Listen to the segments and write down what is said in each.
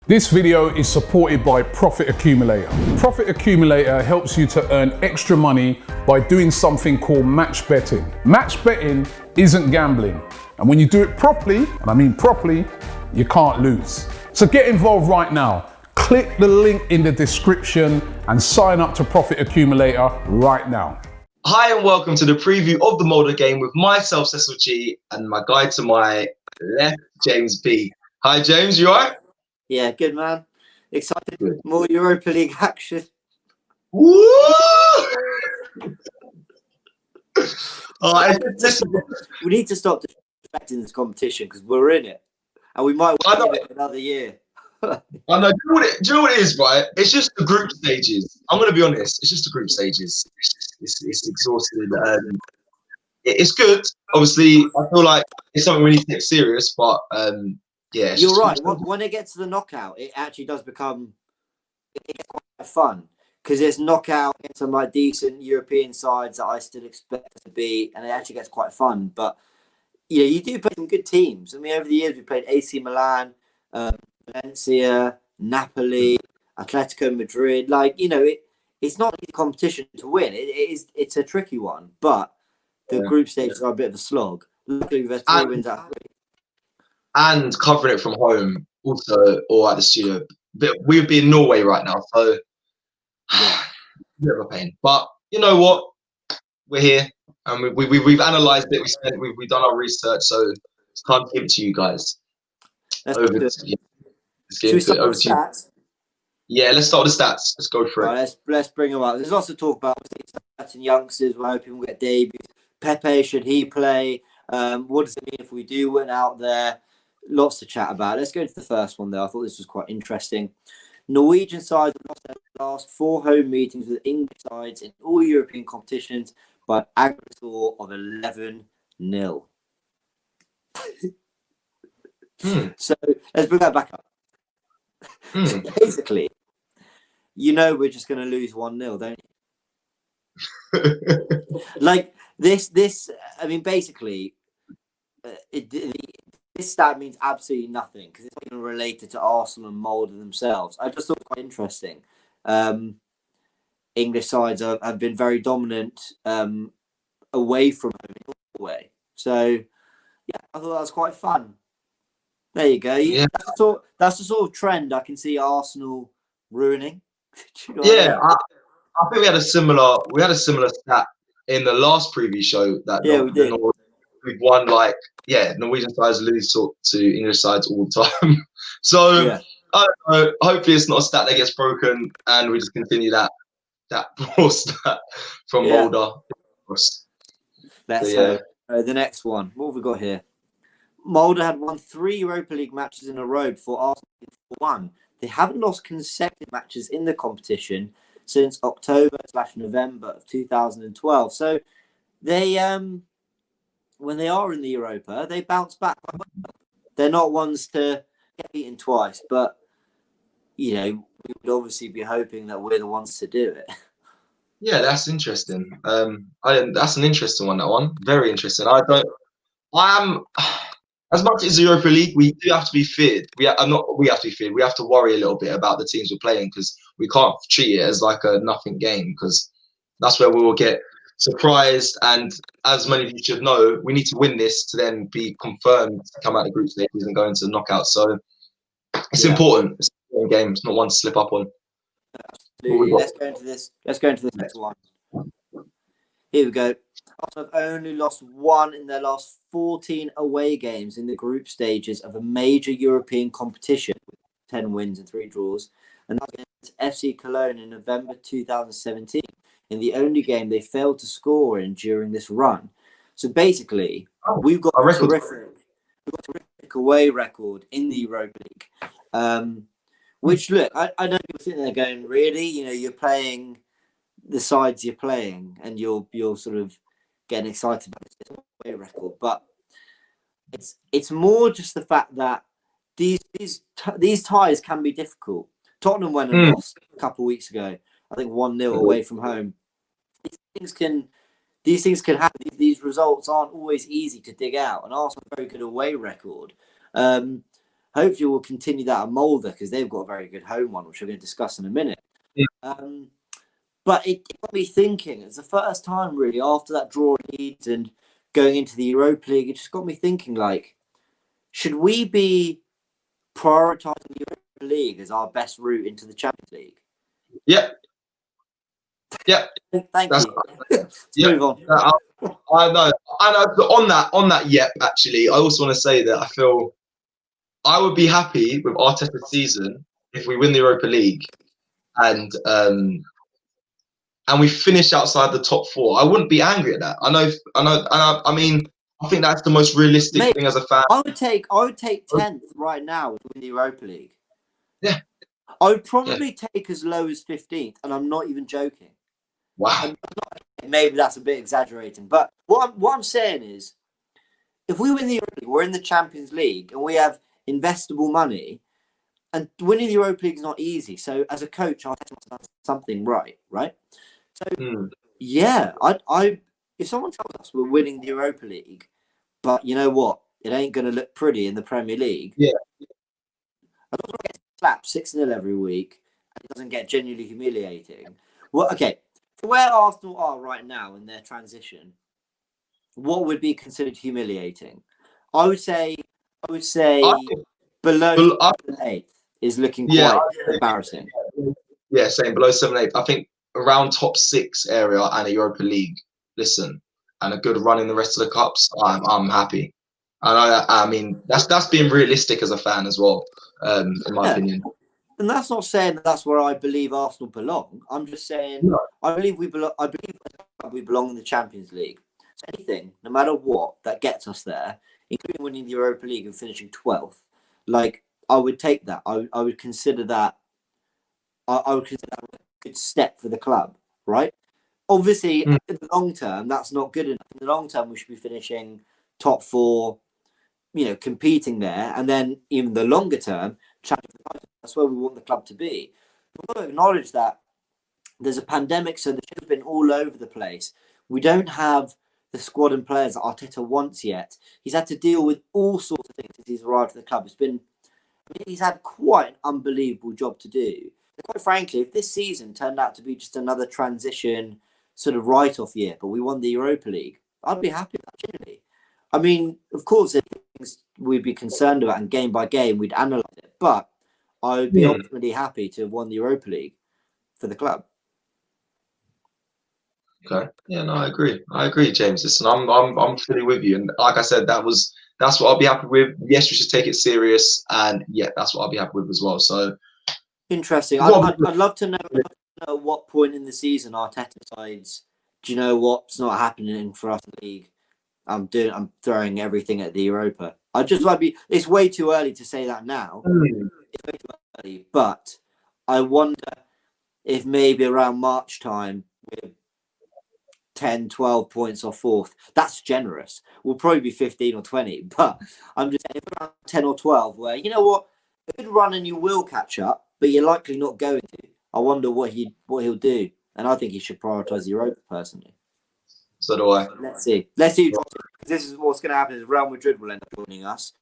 This video is supported by Profit Accumulator. Profit Accumulator helps you to earn extra money by doing something called match betting. Match betting isn't gambling. And when you do it properly, and I mean properly, you can't lose. So get involved right now. Click the link in the description and sign up to Profit Accumulator right now. Hi and welcome to the preview of the Molde game with myself, Cecil G, and my guy to my left, James B. Hi James, you alright? Yeah, good man. Excited. Good. More Europa League action. Woo! We need to stop disrespecting this competition because we're in it, and we might win it another year. I know. Do you know what it is, right? It's just the group stages. I'm going to be honest. It's just the group stages. It's exhausting. It's good. Obviously, I feel like it's something we need to take serious, but yeah. You're right. When it gets to the knockout, it actually does become quite fun because there's knockout into some like decent European sides that I still expect to be, and it actually gets quite fun. But yeah, you do play some good teams. I mean, over the years we played AC Milan, Valencia, Napoli, Atletico Madrid. Like, you know, it's not an easy competition to win. It's a tricky one, but the group stages are a bit of a slog. Luckily, we've had 3 wins out of 3. And covering it from home also, or at the studio. We'd be in Norway right now, so a bit of a pain. But you know what? We're here, and we've analysed it. We've done our research, so it's time to give it to you guys. Should we start with stats? Yeah, let's start with the stats. Let's go for it. Let's bring them up. There's lots to talk about. Starting youngsters, we're hoping we'll get debuts. Pepe, should he play? What does it mean if we do win out there? Lots to chat about. Let's go into the first one, though. I thought this was quite interesting. Norwegian sides have lost their last 4 home meetings with English sides in all European competitions by an aggregate score of 11-0. So let's bring that back up. So basically, you know we're just going to lose 1-0, don't you? Like this. I mean, basically, this stat means absolutely nothing because it's not even related to Arsenal and Molde themselves. I just thought it quite interesting. English sides have been very dominant away from home in Norway. So, yeah, I thought that was quite fun. There you go. Yeah. That's the sort of trend I can see Arsenal ruining. You know I think we had a similar stat in the last preview show that we did. We've won Norwegian sides lose to English sides all the time. So I don't know. Hopefully it's not a stat that gets broken and we just continue that poor stat from Molde. Let's hope. The next one. What have we got here? Molde had won 3 Europa League matches in a row before Arsenal won. They haven't lost consecutive matches in the competition since October/November of 2012. So they when they are in the Europa, they bounce back quite well. They're not ones to get beaten twice, but you know, we would obviously be hoping that we're the ones to do it. Yeah, that's interesting. That's an interesting one. That one, very interesting. I am as much as the Europa League. We do have to be feared. We have to be feared. We have to worry a little bit about the teams we're playing because we can't treat it as like a nothing game because that's where we will get surprised. And as many of you should know, we need to win this to then be confirmed to come out of the group stages and go into the knockouts. So it's important. It's an important game. It's not one to slip up on. Absolutely. Let's go into this next one. Here we go. Arsenal have only lost 1 in their last 14 away games in the group stages of a major European competition with 10 wins and 3 draws. And that was against FC Cologne in November 2017. In the only game they failed to score in during this run. So basically, we've got a terrific away record in the Europa League. Which, look, I know people sitting there going, really? You know, you're playing the sides you're playing and you're sort of getting excited about this away record. But it's more just the fact that these ties can be difficult. Tottenham went and lost a couple of weeks ago. I think 1-0 away from home. These things can happen. These results aren't always easy to dig out. And Arsenal have a very good away record. Hopefully, we'll continue that at Molde because they've got a very good home one, which we're going to discuss in a minute. Yeah. But it got me thinking. It's the first time, really, after that draw in Leeds and going into the Europa League. It just got me thinking, like, should we be prioritising the Europa League as our best route into the Champions League? Yeah. Yeah. Thank you. Let's yeah. move on. I know. But on that, yep. Actually, I also want to say that I feel I would be happy with Arteta's season if we win the Europa League and we finish outside the top 4. I wouldn't be angry at that. I mean, I think that's the most realistic thing as a fan. I would take 10th right now if we win the Europa League. Yeah. I would probably take as low as 15th, and I'm not even joking. Wow. Maybe that's a bit exaggerating, but what I'm saying is, if we win the Europa League, we're in the Champions League, and we have investable money, and winning the Europa League is not easy. So, as a coach, I have to do something right? So, yeah, I if someone tells us we're winning the Europa League, but you know what, it ain't going to look pretty in the Premier League. Yeah. I don't want to get slapped 6-0 every week, and it doesn't get genuinely humiliating. Well, okay. For where Arsenal are right now in their transition, what would be considered humiliating? I would say below 7-8 is looking quite embarrassing. Yeah, saying below 7-8. I think around top 6 area and a Europa League. Listen, and a good run in the rest of the cups. I'm happy. And I mean that's being realistic as a fan as well, in my opinion. And that's not saying that that's where I believe Arsenal belong. I'm just saying I believe we belong. I believe we belong in the Champions League. So anything, no matter what, that gets us there, including winning the Europa League and finishing 12th, like I would take that. I would consider that. I would consider that a good step for the club, right? Obviously, in the long term, that's not good enough. In the long term, we should be finishing top 4, competing there, and then even the longer term, Champions League. That's where we want the club to be. We've got to acknowledge that there's a pandemic, so the show's been all over the place. We don't have the squad and players that Arteta wants yet. He's had to deal with all sorts of things since he's arrived at the club. He's had quite an unbelievable job to do. And quite frankly, if this season turned out to be just another transition sort of write-off year, but we won the Europa League, I'd be happy with that, genuinely. I mean, of course, there's things we'd be concerned about, and game by game, we'd analyse it, but I would be ultimately happy to have won the Europa League for the club. Okay. Yeah, no, I agree, James. Listen, I'm fully with you. And like I said, that's what I'll be happy with. Yes, we should take it serious, and yeah, that's what I'll be happy with as well. So interesting. I'd love to know at what point in the season Arteta decides, do you know what's not happening for us in the league? I'm throwing everything at the Europa. It's way too early to say that now. It's way too early, but I wonder if maybe around March time we're 10, 12 points off 4th. That's generous. We'll probably be 15 or 20, but I'm just saying around 10 or 12 where, you know what, a good run and you will catch up, but you're likely not going to. I wonder what he'll do. And I think he should prioritise the Europa personally. So do I. Let's see. Because this is what's going to happen is Real Madrid will end up joining us.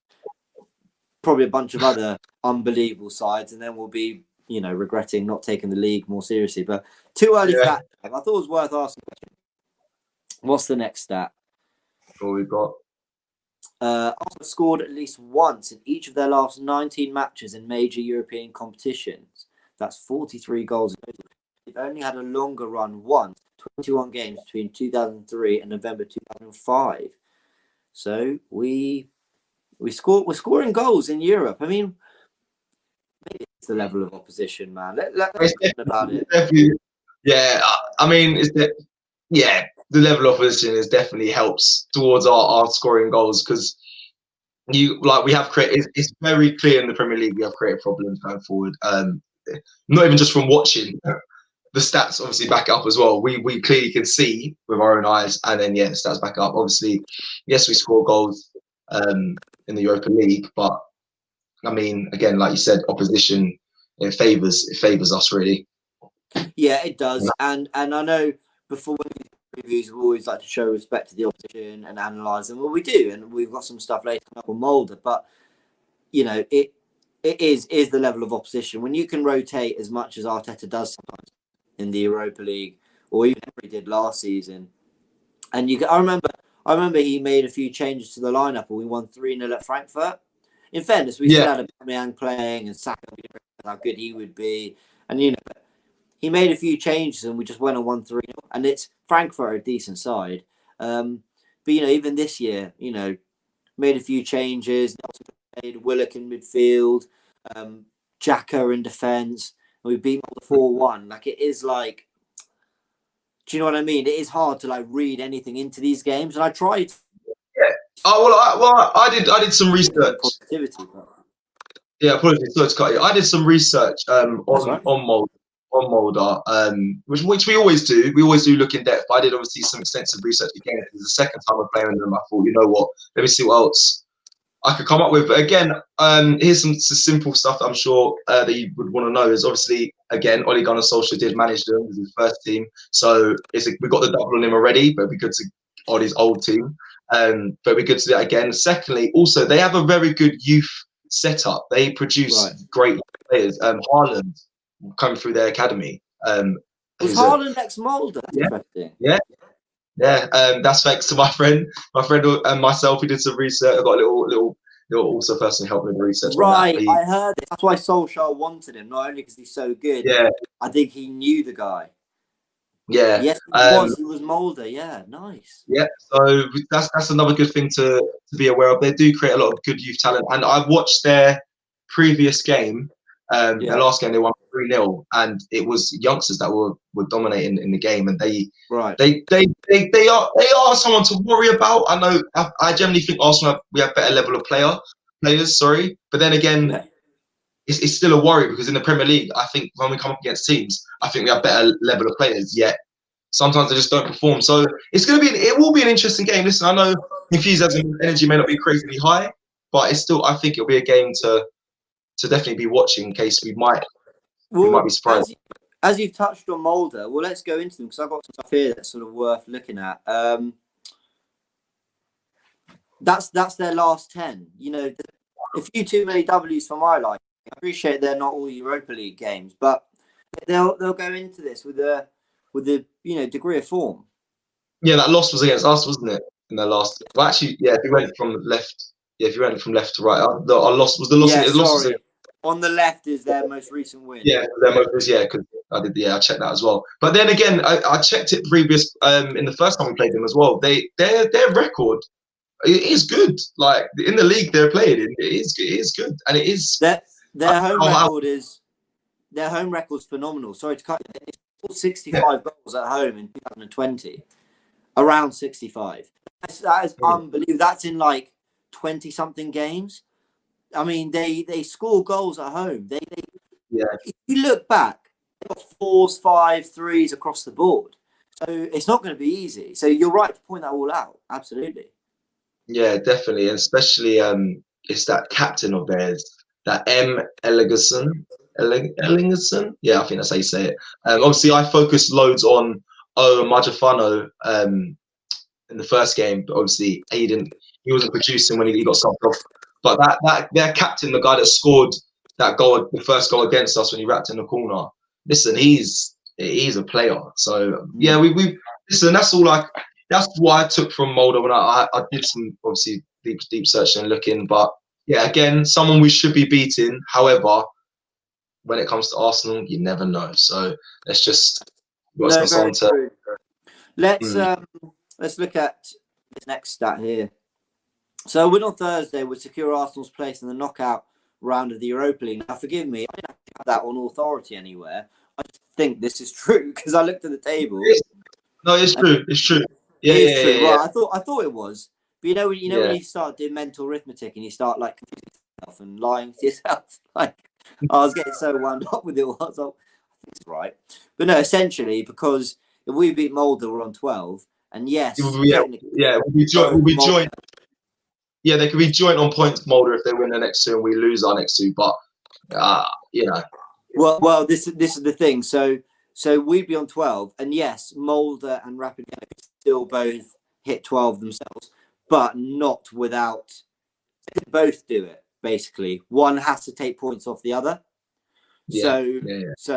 Probably a bunch of other unbelievable sides, and then we'll be, regretting not taking the league more seriously. But too early for that. I thought it was worth asking. What's the next stat? What we got? Arsenal scored at least once in each of their last 19 matches in major European competitions. That's 43 goals. They've only had a longer run once, 21 games between 2003 and November 2005. So we're scoring goals in Europe. I mean, maybe it's the level of opposition, man. Let's talk about it. Yeah, I mean, the level of opposition is definitely helps towards our scoring goals because we have created. It's very clear in the Premier League we have created problems going forward. Not even just from watching. The stats obviously back up as well. We clearly can see with our own eyes, and then the stats back up. Obviously, yes, we score goals in the Europa League, but I mean, again, like you said, opposition it favors us really. Yeah, it does, and I know before reviews we always like to show respect to the opposition and analyse them. Well, we do, and we've got some stuff later up on Molde, but it is the level of opposition. When you can rotate as much as Arteta does sometimes in the Europa League, or even he did last season, and I remember he made a few changes to the lineup, and we won 3-0 at Frankfurt. In fairness, we still had Aubameyang playing, and Saka, how good he would be, and he made a few changes, and we just went and won 3-0. And it's Frankfurt, a decent side, but even this year, made a few changes. Made Willock in midfield, Xhaka in defence, and we beat Molde 4-1. Like, it is like, do you know what I mean? It is hard to like read anything into these games, and I tried. Yeah. Oh I did some research. Positivity, but... Yeah, apologies. Sorry to cut you. I did some research on Molde. On Molde, which we always do. We always do look in depth. I did obviously some extensive research again. It was the second time we're playing them. I thought, you know what? Let me see what else I could come up with. But again, here's some simple stuff that I'm sure that you would want to know. Is obviously, again, Ole Gunnar Solskjaer did manage them with his first team, so we got the double on him already. But it'd be good to on his old team. But it'd be good to do that again. Secondly, also they have a very good youth setup. They produce great players. Haaland coming through their academy. Was Haaland ex Molde? Yeah. That's thanks to my friend and myself. We did some research. I got a little also personally helped with the research. Right, I heard it. That's why Solskjaer wanted him, not only because he's so good. Yeah, I think he knew the guy. Yeah, yes, he was Molde. Yeah, nice. Yeah, so that's another good thing to be aware of. They do create a lot of good youth talent, and I've watched their previous game. Their last game they won 3-0, and it was youngsters that were dominating in the game, and they are someone to worry about. I know I generally think Arsenal we have better level of players, but then again, it's still a worry because in the Premier League, I think when we come up against teams, I think we have better level of players. Yet sometimes they just don't perform. So it will be an interesting game. Listen, I know enthusiasm and energy may not be crazily high, but it's still, I think it'll be a game to definitely be watching in case we might be surprised. As you've touched on Molde, well, let's go into them because I've got some stuff here that's sort of worth looking at. That's their last 10. A few too many W's for my liking. I appreciate they're not all Europa League games, but they'll go into this with a degree of form. Yeah, that loss was against us, wasn't it? In their last. Well, actually, yeah. If you went from left, to right, our loss was the loss. Yeah, on the left is their most recent win. Yeah, because I did. Yeah, I checked that as well. But then again, I checked it previous in the first time we played them as well. Their record. It is good. Like in the league they're playing in, it is good, and it is. Their home record's phenomenal. Sorry to cut you. It's 65 goals at home in 2020. Around 65. That is unbelievable. That's in like 20-something games. I mean, they score goals at home. If you look back, they've got 4s, 5s, 3s across the board. So it's not going to be easy. So you're right to point that all out. Absolutely. Yeah, definitely, and especially it's that captain of theirs, that M. Ellingerson. Yeah, I think that's how you say it. Obviously, I focused loads on Majafano in the first game, but obviously he wasn't producing when he got subbed off. But that their captain, the guy that scored that goal, the first goal against us when he wrapped in the corner. Listen, he's a player. So yeah, we listen. That's what I took from Molde when I did some obviously deep searching and looking. But yeah, again, someone we should be beating. However, when it comes to Arsenal, you never know. So let's look at this next stat here. So a win on Thursday would secure Arsenal's place in the knockout round of the Europa League. Now, forgive me, I don't have that on authority anywhere. I just think this is true because I looked at the table. No, it's true. It's true. It's true. Well, I thought it was. But when you start doing mental arithmetic and you start like confusing yourself and lying to yourself, like I was getting so wound up with it all. I was like, I think it's right. But no, essentially, because if we beat Molde, we're on 12. And yes, we'll be joint. Yeah, they could be joint on points, Molde, if they win the next two and we lose our next two. But Well, this is the thing. So we'd be on 12, and yes, Molde and Rapid still both hit 12 themselves, but not without. They both do it, basically. One has to take points off the other. So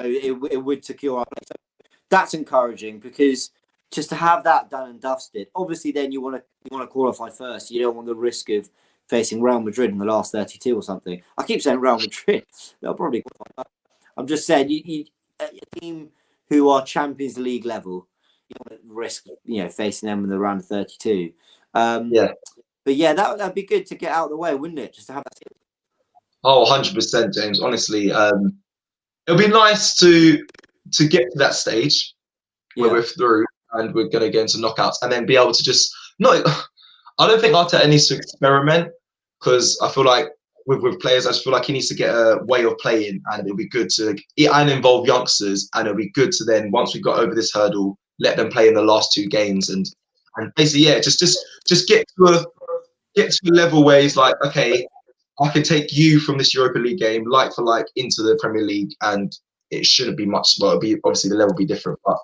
it would secure our place. So that's encouraging, because just to have that done and dusted, obviously then you want to qualify first. You don't want the risk of facing Real Madrid in the last 32 or something. I keep saying Real Madrid. They'll probably qualify. I'm just saying, you a team who are Champions League level, you don't want to risk, facing them in the round of 32. But yeah, that'd be good to get out of the way, wouldn't it? Just to have that. Oh, 100%, James. Honestly, it'll be nice to get to that stage where we're through and we're going to get into knockouts, and then be able to just not. I don't think Arteta needs to experiment, because I feel like with players, I just feel like he needs to get a way of playing, and it'll be good to involve youngsters, and it'll be good to then, once we got over this hurdle, let them play in the last 2 games, and basically just get to a level where he's like, okay, I can take you from this Europa League game like for like into the Premier League, and it shouldn't be much. Well, it'll be, obviously the level will be different, but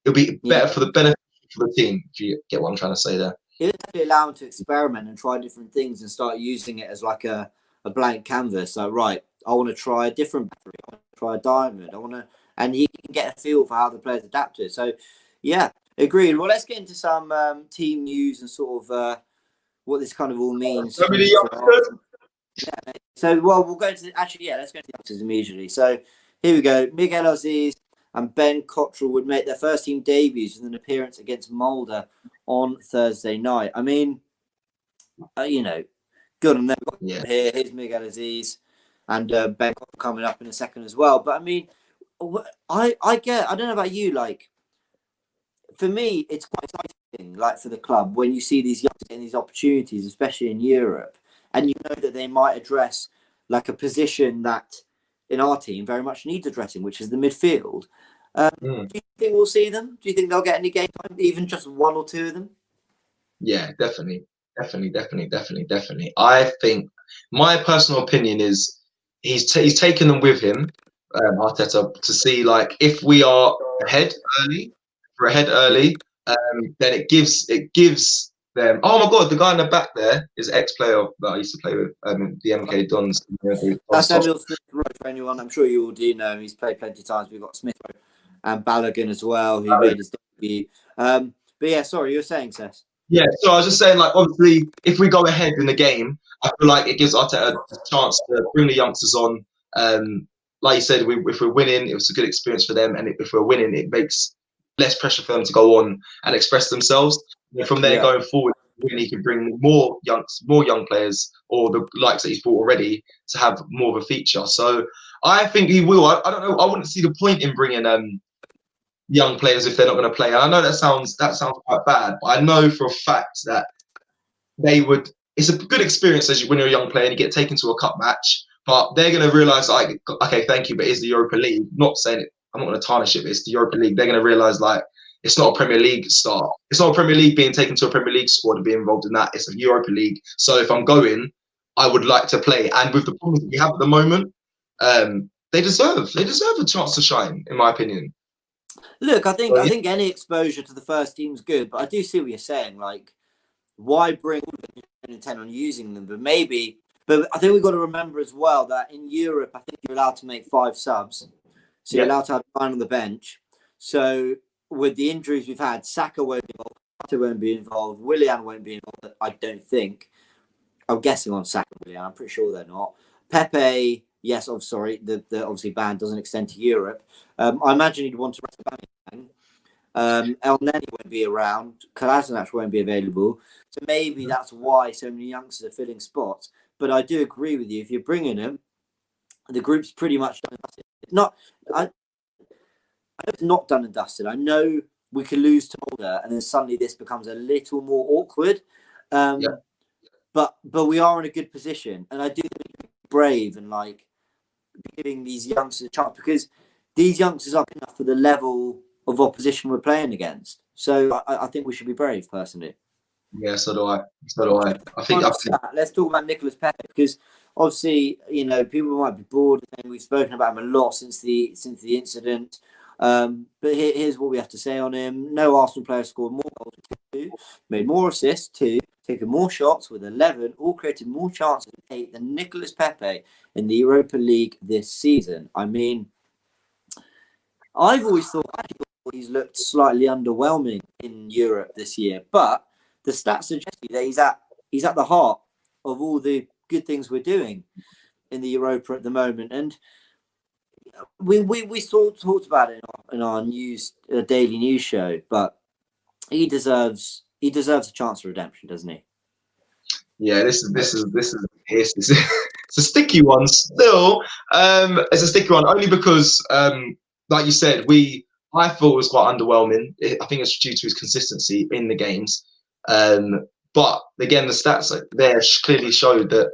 it'll be better for the benefit for the team, if you get what I'm trying to say there. It'll definitely allow him to experiment and try different things and start using it as like a blank canvas. Like, right, I want to try a different battery, I want to try a diamond, and he can get a feel for how the players adapt to it. So, yeah, agreed. Well, let's get into some team news and sort of what this kind of all means. So, well, we'll go to let's go to the youngsters immediately. So, here we go. Miguel Aziz and Ben Cottrell would make their first team debuts with an appearance against Molde on Thursday night. I mean, good on them. Here, here's Miguel Aziz and Ben Cottrell coming up in a second as well. But I mean, I don't know about you, like, for me, it's quite exciting, like, for the club, when you see these youngsters getting these opportunities, especially in Europe, and you know that they might address like a position that in our team very much needs addressing, which is the midfield. Do you think we'll see them? Do you think they'll get any game time, even just 1 or 2 of them? Yeah, definitely. I think my personal opinion is he's taken them with him, Arteta, to see, like, if we are ahead early, then it gives them. Oh my God, the guy in the back there is ex-player that I used to play with, the MK Dons. That's Emil Smith Rowe, for anyone. I'm sure you all do know him. He's played plenty of times. We've got Smith Rowe and Balogun as well, who made his debut. But yeah, sorry, you were saying, Seth? Yeah, so I was just saying, like, obviously, if we go ahead in the game, I feel like it gives Arteta a chance to bring the youngsters on. Like you said, if we're winning, it was a good experience for them, and if we're winning, it makes less pressure for them to go on and express themselves. And from there, going forward, he can bring more young players, or the likes that he's brought already, to have more of a feature. So I think he will. I don't know. I wouldn't see the point in bringing young players if they're not going to play. And I know that sounds quite bad, but I know for a fact that they would. It's a good experience when you're a young player and you get taken to a cup match. But they're going to realise, like, okay, thank you, but it's the Europa League. Not saying it. I'm not going to tarnish it, but it's the Europa League. They're going to realise, like, it's not a Premier League start. It's not a Premier League being taken to a Premier League squad and being involved in that. It's a Europa League. So if I'm going, I would like to play. And with the problems that we have at the moment, they deserve a chance to shine, in my opinion. Look, I think any exposure to the first team's good, but I do see what you're saying. Like, why bring intent on using them? But I think we've got to remember as well that in Europe, I think you're allowed to make 5 subs. So you're allowed to have 9 on the bench. So with the injuries we've had, Saka won't be involved, Carter won't be involved, Willian won't be involved, I don't think. I'm guessing on Saka and Willian, I'm pretty sure they're not. Pepe, yes, the obviously ban doesn't extend to Europe. I imagine he'd want to rest the ban. El Neni won't be around, Kolasinac won't be available. So maybe that's why so many youngsters are filling spots. But I do agree with you, if you're bringing them, the group's pretty much done and dusted. I know it's not done and dusted. I know we could lose to Molde, and then suddenly this becomes a little more awkward. But we are in a good position, and I do think we can be brave and, like, giving these youngsters a chance, because these youngsters are enough for the level of opposition we're playing against. So I think we should be brave, personally. Yeah, so do I. Let's talk about Nicolas Pepe, because obviously, people might be bored, and we've spoken about him a lot since the incident. But here's what we have to say on him. No Arsenal player scored more goals, 2, made more assists, 2, taken more shots with 11, all created more chances with 8 than Nicolas Pepe in the Europa League this season. I mean, I've always thought he's looked slightly underwhelming in Europe this year, but the stats suggest that he's at the heart of all the good things we're doing in the Europa at the moment. And we sort of talked about it in our daily news show, but he deserves a chance for redemption, doesn't he? Yeah, this is it's a sticky one still. It's a sticky one only because, like you said, I thought it was quite underwhelming. I think it's due to his consistency in the games. But again, the stats there clearly showed that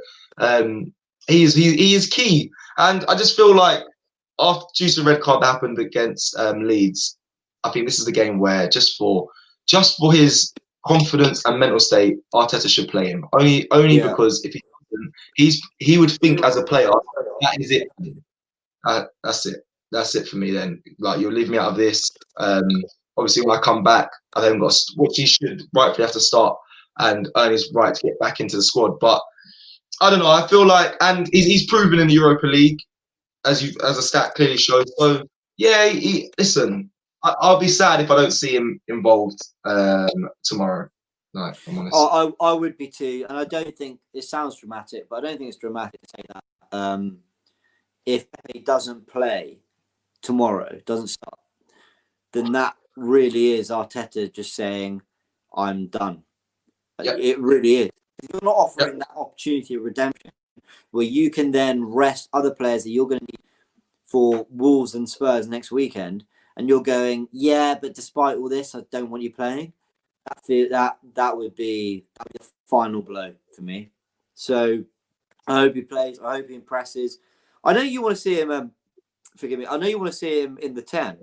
he is key. And I just feel like due to the red card that happened against Leeds, I think this is the game where just for his confidence and mental state, Arteta should play him. Only because if he doesn't, he would think as a player, that is it. That's it. That's it for me then. Like, you'll leave me out of this. Obviously, when I come back, I then got what he should rightfully have to start and earn his right to get back into the squad. But I don't know. I feel like, and he's proven in the Europa League, as a stat clearly shows. So yeah, listen. I'll be sad if I don't see him involved tomorrow. No, if I'm honest. I would be too, and I don't think it sounds dramatic, but I don't think it's dramatic to say that. If he doesn't play tomorrow, doesn't start, then that really is Arteta just saying, "I'm done." Yep. It really is. You're not offering that opportunity of redemption, where you can then rest other players that you're going to need for Wolves and Spurs next weekend. And you're going, yeah, but despite all this, I don't want you playing. That would be the final blow for me. So I hope he plays. I hope he impresses. I know you want to see him. Forgive me. I know you want to see him in the 10.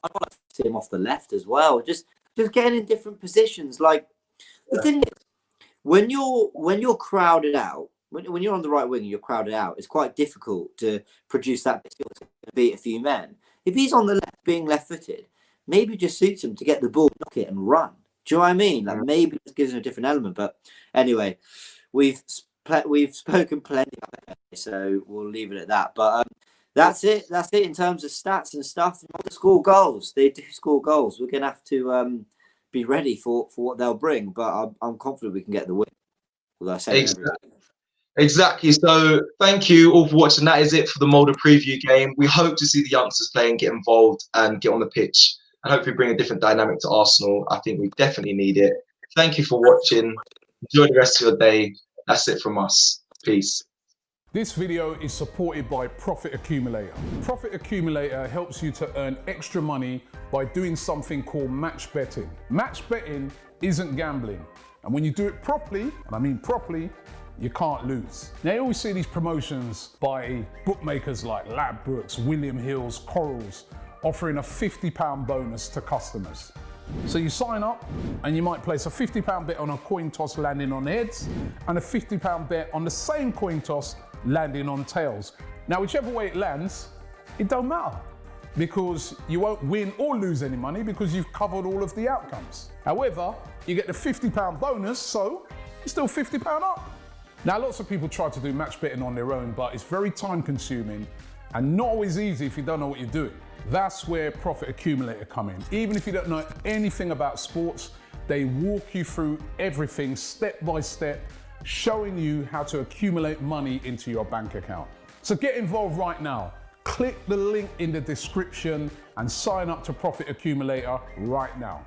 I want to see him off the left as well. Just getting in different positions. Like, the thing is, when you're crowded out, when you're on the right wing and you're crowded out, it's quite difficult to produce that beat a few men. If he's on the left, being left-footed, maybe it just suits him to get the ball, knock it, and run. Do you know what I mean? Like, maybe it gives him a different element. But anyway, we've spoken plenty about it, so we'll leave it at that. But that's it. That's it in terms of stats and stuff. They score goals. They do score goals. We're gonna have to be ready for what they'll bring. But I'm confident we can get the win. Although I say Exactly. So thank you all for watching. That is it for the Molde preview game. We hope to see the youngsters play and get involved and get on the pitch and hopefully bring a different dynamic to Arsenal. I think we definitely need it. Thank you for watching. Enjoy the rest of your day. That's it from us. Peace. This video is supported by Profit Accumulator. Profit Accumulator helps you to earn extra money by doing something called match betting. Match betting isn't gambling. And when you do it properly, and I mean properly, you can't lose. Now, you always see these promotions by bookmakers like Ladbrokes, William Hill's, Corals, offering a £50 bonus to customers. So you sign up and you might place a £50 bet on a coin toss landing on heads and a £50 bet on the same coin toss landing on tails. Now, whichever way it lands, it don't matter because you won't win or lose any money because you've covered all of the outcomes. However, you get the £50 bonus, so you're still £50 up. Now, lots of people try to do match betting on their own, but it's very time consuming and not always easy if you don't know what you're doing. That's where Profit Accumulator come in. Even if you don't know anything about sports, they walk you through everything step by step, showing you how to accumulate money into your bank account. So get involved right now. Click the link in the description and sign up to Profit Accumulator right now.